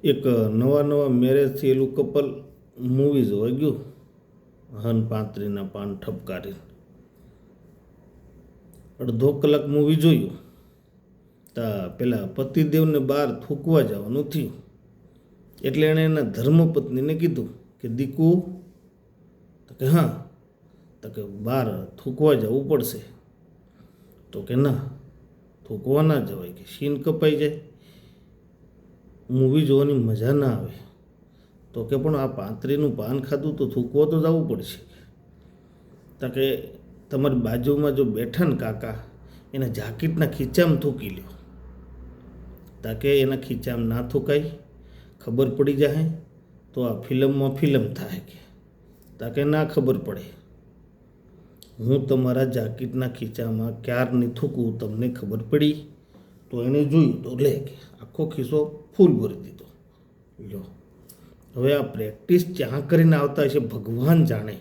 એક નવા મેરેજ થયેલું કપલ મૂવી જોવા ગયું. હન પાંત્રીના પાન ઠપકારીને અડધો કલાક મૂવી જોયું. તા પેલા પતિદેવને બહાર થૂકવા જવાનું થયું. એટલે એણે એના ધર્મપત્નીને કીધું કે દીકુ, તો કે હા, તો કે બહાર થૂકવા જવું પડશે. તો કે ના, થૂકવા ના જવાય, કે સીન કપાઈ જાય, મૂવી જોવાની મજા ના આવે. તો કે પણ આ પાંત્રીનું પાન ખાધું તો થૂકવા તો જવું પડશે. તો કે તમારી બાજુમાં જો બેઠા ને કાકા, એના જાકીટના ખીચામાં થૂકી લ્યો. તાકે એના ખીચામાં ના થૂકાય, ખબર પડી જાય તો આ ફિલ્મમાં ફિલ્મ થાય. કે તાકે ના ખબર પડે, હું તમારા જાકીટના ખીચામાં ક્યારની થૂકું તમને ખબર પડી. તો એણે જોયું તો લે કે આખો ખિસ્સો ફૂલ ભરી દીધો. લો, હવે આ પ્રેક્ટિસ ક્યાં કરીને આવતા હશે ભગવાન જાણે.